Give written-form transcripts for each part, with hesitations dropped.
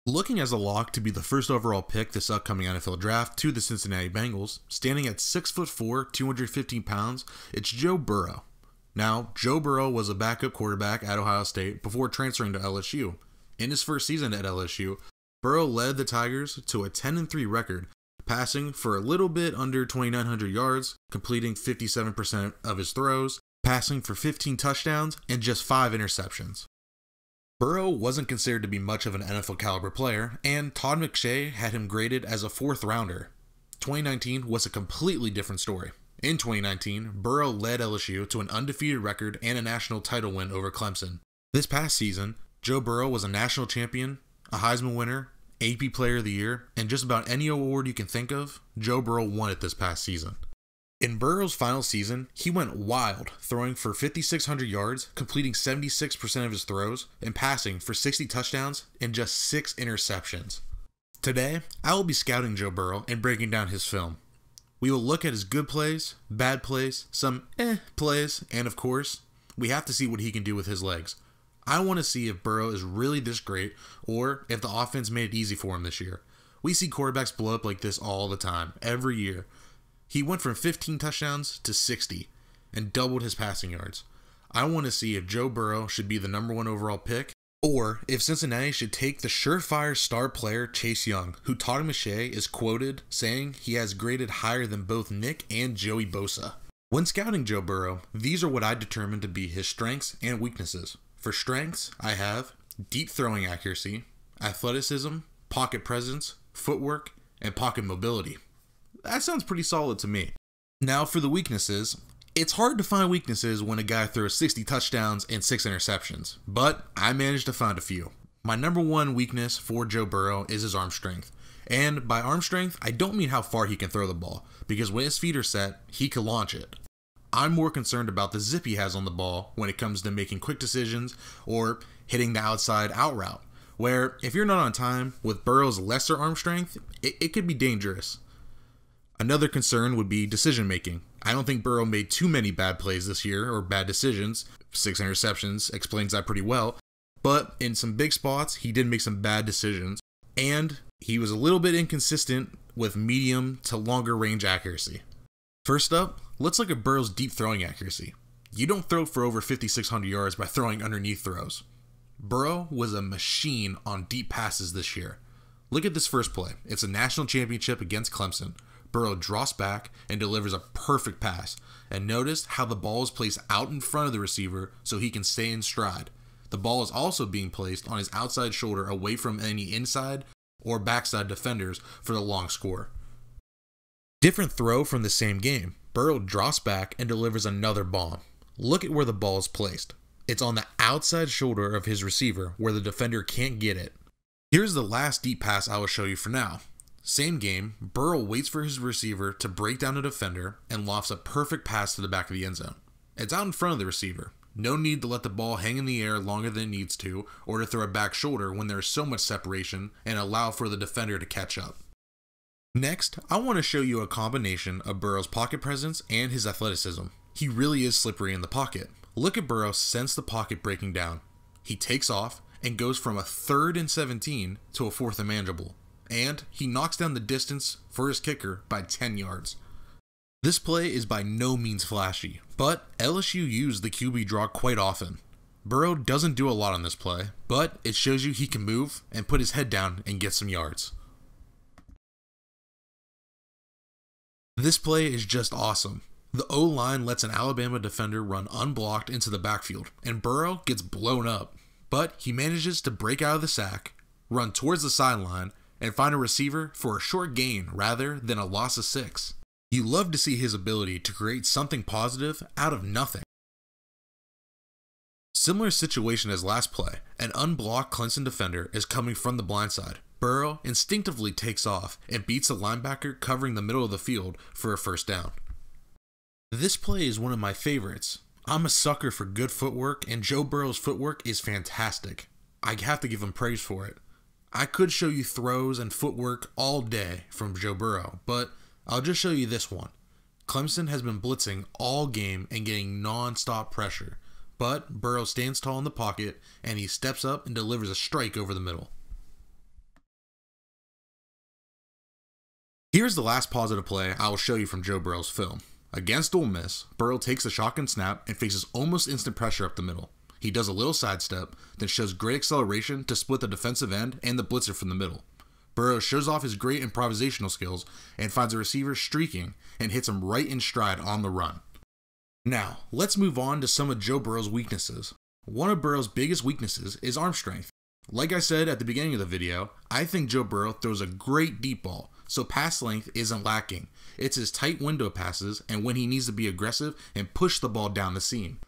Looking as a lock to be the first overall pick this upcoming NFL draft to the Cincinnati Bengals, standing at 6'4", 215 pounds, it's Joe Burrow. Now, Joe Burrow was a backup quarterback at Ohio State before transferring to LSU. In his first season at LSU, Burrow led the Tigers to a 10-3 record, passing for a little bit under 2,900 yards, completing 57% of his throws, passing for 15 touchdowns, and just 5 interceptions. Burrow wasn't considered to be much of an NFL caliber player, and Todd McShay had him graded as a 4th rounder. 2019 was a completely different story. In 2019, Burrow led LSU to an undefeated record and a national title win over Clemson. This past season, Joe Burrow was a national champion, a Heisman winner, AP Player of the Year, and just about any award you can think of, Joe Burrow won it this past season. In Burrow's final season, he went wild, throwing for 5,600 yards, completing 76% of his throws, and passing for 60 touchdowns and just 6 interceptions. Today, I will be scouting Joe Burrow and breaking down his film. We will look at his good plays, bad plays, some plays, and of course, we have to see what he can do with his legs. I want to see if Burrow is really this great, or if the offense made it easy for him this year. We see quarterbacks blow up like this all the time, every year. He went from 15 touchdowns to 60 and doubled his passing yards. I want to see if Joe Burrow should be the #1 overall pick, or if Cincinnati should take the surefire star player Chase Young, who Todd McShay is quoted saying he has graded higher than both Nick and Joey Bosa. When scouting Joe Burrow, these are what I determined to be his strengths and weaknesses. For strengths, I have deep throwing accuracy, athleticism, pocket presence, footwork, and pocket mobility. That sounds pretty solid to me. Now for the weaknesses, it's hard to find weaknesses when a guy throws 60 touchdowns and 6 interceptions, but I managed to find a few. My #1 weakness for Joe Burrow is his arm strength. And by arm strength, I don't mean how far he can throw the ball, because when his feet are set, he can launch it. I'm more concerned about the zip he has on the ball when it comes to making quick decisions or hitting the outside out route, where if you're not on time with Burrow's lesser arm strength, it could be dangerous. Another concern would be decision making. I don't think Burrow made too many bad plays this year or bad decisions. 6 interceptions explains that pretty well. But in some big spots, he did make some bad decisions. And he was a little bit inconsistent with medium to longer range accuracy. First up, let's look at Burrow's deep throwing accuracy. You don't throw for over 5,600 yards by throwing underneath throws. Burrow was a machine on deep passes this year. Look at this first play. It's a national championship against Clemson. Burrow drops back and delivers a perfect pass. And notice how the ball is placed out in front of the receiver so he can stay in stride. The ball is also being placed on his outside shoulder away from any inside or backside defenders for the long score. Different throw from the same game. Burrow drops back and delivers another bomb. Look at where the ball is placed. It's on the outside shoulder of his receiver where the defender can't get it. Here's the last deep pass I will show you for now. Same game, Burrow waits for his receiver to break down a defender and lofts a perfect pass to the back of the end zone. It's out in front of the receiver. No need to let the ball hang in the air longer than it needs to, or to throw a back shoulder when there is so much separation and allow for the defender to catch up. Next, I want to show you a combination of Burrow's pocket presence and his athleticism. He really is slippery in the pocket. Look at Burrow sense the pocket breaking down. He takes off and goes from a 3rd and 17 to a 4th and manageable. And he knocks down the distance for his kicker by 10 yards. This play is by no means flashy, but LSU used the QB draw quite often. Burrow doesn't do a lot on this play, but it shows you he can move and put his head down and get some yards. This play is just awesome. The O-line lets an Alabama defender run unblocked into the backfield, and Burrow gets blown up, but he manages to break out of the sack, run towards the sideline, and find a receiver for a short gain rather than a loss of 6. You love to see his ability to create something positive out of nothing. Similar situation as last play, an unblocked Clemson defender is coming from the blind side. Burrow instinctively takes off and beats the linebacker covering the middle of the field for a first down. This play is one of my favorites. I'm a sucker for good footwork, and Joe Burrow's footwork is fantastic. I have to give him praise for it. I could show you throws and footwork all day from Joe Burrow, but I'll just show you this one. Clemson has been blitzing all game and getting non-stop pressure, but Burrow stands tall in the pocket and he steps up and delivers a strike over the middle. Here's the last positive play I will show you from Joe Burrow's film. Against Ole Miss, Burrow takes a shotgun snap and faces almost instant pressure up the middle. He does a little sidestep, then shows great acceleration to split the defensive end and the blitzer from the middle. Burrow shows off his great improvisational skills and finds a receiver streaking and hits him right in stride on the run. Now, let's move on to some of Joe Burrow's weaknesses. One of Burrow's biggest weaknesses is arm strength. Like I said at the beginning of the video, I think Joe Burrow throws a great deep ball, so pass length isn't lacking. It's his tight window passes and when he needs to be aggressive and push the ball down the seam.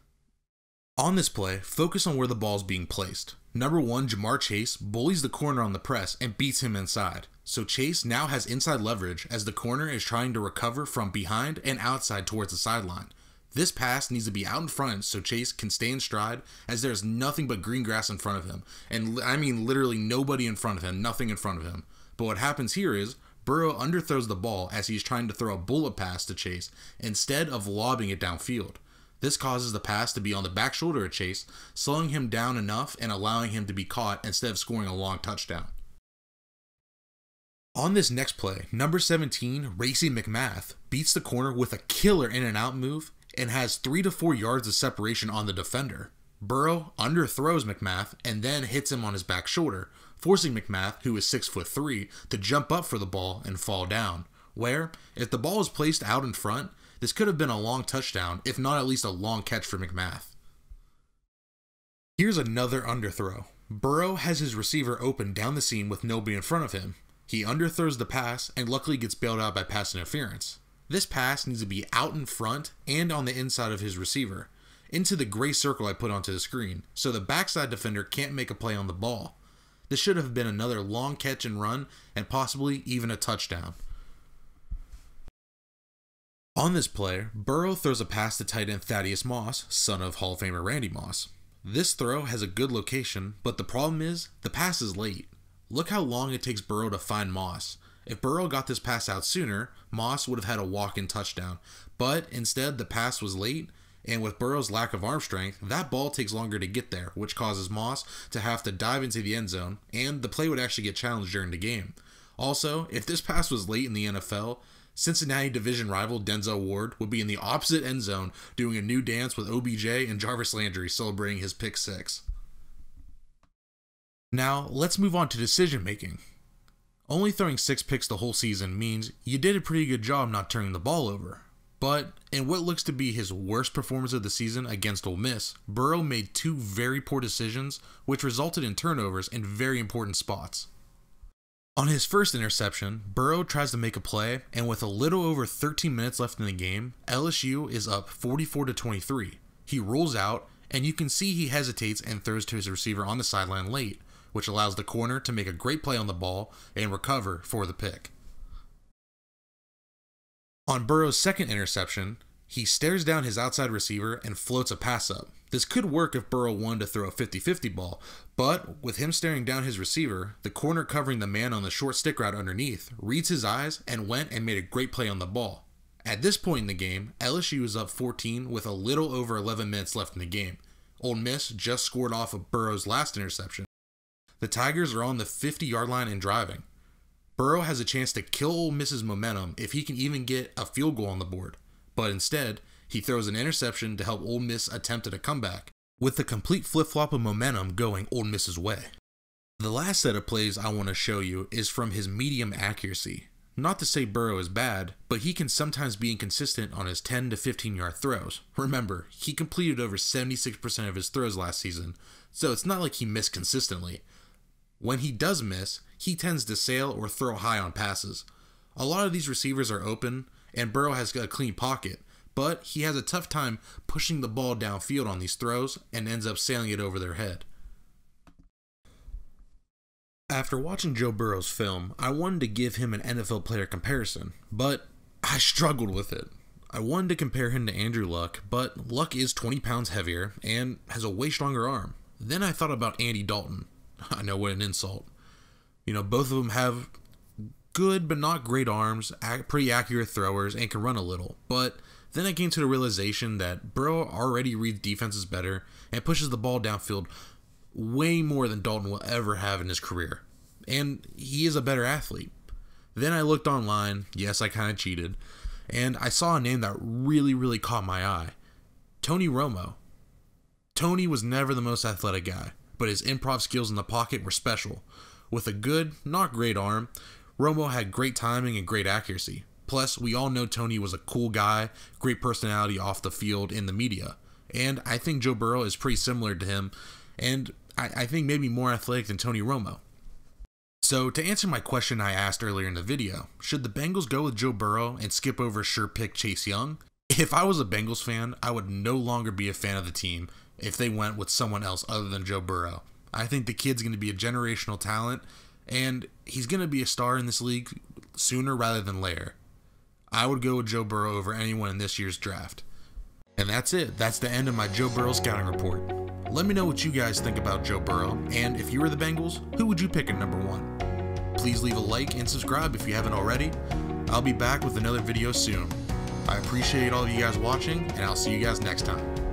On this play, focus on where the ball is being placed. Number 1, Jamar Chase bullies the corner on the press and beats him inside. So Chase now has inside leverage as the corner is trying to recover from behind and outside towards the sideline. This pass needs to be out in front so Chase can stay in stride as there's nothing but green grass in front of him. And I mean literally nobody in front of him, nothing in front of him. But what happens here is Burrow underthrows the ball as he's trying to throw a bullet pass to Chase instead of lobbing it downfield. This causes the pass to be on the back shoulder of Chase, slowing him down enough and allowing him to be caught instead of scoring a long touchdown. On this next play, number 17, Racey McMath, beats the corner with a killer in and out move and has 3 to 4 yards of separation on the defender. Burrow underthrows McMath and then hits him on his back shoulder, forcing McMath, who is 6'3", to jump up for the ball and fall down, where, if the ball was placed out in front, this could have been a long touchdown, if not at least a long catch for McMath. Here's another underthrow. Burrow has his receiver open down the seam with nobody in front of him. He underthrows the pass and luckily gets bailed out by pass interference. This pass needs to be out in front and on the inside of his receiver, into the gray circle I put onto the screen, so the backside defender can't make a play on the ball. This should have been another long catch and run and possibly even a touchdown. On this play, Burrow throws a pass to tight end Thaddeus Moss, son of Hall of Famer Randy Moss. This throw has a good location, but the problem is, the pass is late. Look how long it takes Burrow to find Moss. If Burrow got this pass out sooner, Moss would have had a walk-in touchdown, but instead the pass was late, and with Burrow's lack of arm strength, that ball takes longer to get there, which causes Moss to have to dive into the end zone, and the play would actually get challenged during the game. Also, if this pass was late in the NFL, Cincinnati division rival Denzel Ward would be in the opposite end zone doing a new dance with OBJ and Jarvis Landry celebrating his pick 6. Now, let's move on to decision making. Only throwing 6 picks the whole season means you did a pretty good job not turning the ball over. But in what looks to be his worst performance of the season against Ole Miss, Burrow made 2 very poor decisions which resulted in turnovers in very important spots. On his first interception, Burrow tries to make a play, and with a little over 13 minutes left in the game, LSU is up 44-23. He rolls out, and you can see he hesitates and throws to his receiver on the sideline late, which allows the corner to make a great play on the ball and recover for the pick. On Burrow's second interception, he stares down his outside receiver and floats a pass up. This could work if Burrow wanted to throw a 50-50 ball, but with him staring down his receiver, the corner covering the man on the short stick route underneath reads his eyes and went and made a great play on the ball. At this point in the game, LSU is up 14 with a little over 11 minutes left in the game. Ole Miss just scored off of Burrow's last interception. The Tigers are on the 50-yard line and driving. Burrow has a chance to kill Ole Miss's momentum if he can even get a field goal on the board, but instead, he throws an interception to help Ole Miss attempt at a comeback, with the complete flip-flop of momentum going Ole Miss's way. The last set of plays I want to show you is from his medium accuracy. Not to say Burrow is bad, but he can sometimes be inconsistent on his 10 to 15 yard throws. Remember, he completed over 76% of his throws last season, so it's not like he missed consistently. When he does miss, he tends to sail or throw high on passes. A lot of these receivers are open, and Burrow has a clean pocket, but he has a tough time pushing the ball downfield on these throws and ends up sailing it over their head. After watching Joe Burrow's film, I wanted to give him an NFL player comparison, but I struggled with it. I wanted to compare him to Andrew Luck, but Luck is 20 pounds heavier and has a way stronger arm. Then I thought about Andy Dalton. I know, what an insult. You know, both of them have good but not great arms, pretty accurate throwers, and can run a little. But then I came to the realization that Burrow already reads defenses better and pushes the ball downfield way more than Dalton will ever have in his career. And he is a better athlete. Then I looked online, yes, I kind of cheated, and I saw a name that really caught my eye. Tony Romo. Tony was never the most athletic guy, but his improv skills in the pocket were special. With a good, not great arm, Romo had great timing and great accuracy. Plus, we all know Tony was a cool guy, great personality off the field in the media. And I think Joe Burrow is pretty similar to him, and I think maybe more athletic than Tony Romo. So, to answer my question I asked earlier in the video, should the Bengals go with Joe Burrow and skip over sure pick Chase Young? If I was a Bengals fan, I would no longer be a fan of the team if they went with someone else other than Joe Burrow. I think the kid's going to be a generational talent, and he's going to be a star in this league sooner rather than later. I would go with Joe Burrow over anyone in this year's draft. And that's it. That's the end of my Joe Burrow scouting report. Let me know what you guys think about Joe Burrow, and if you were the Bengals, who would you pick at number 1? Please leave a like and subscribe if you haven't already. I'll be back with another video soon. I appreciate all of you guys watching, and I'll see you guys next time.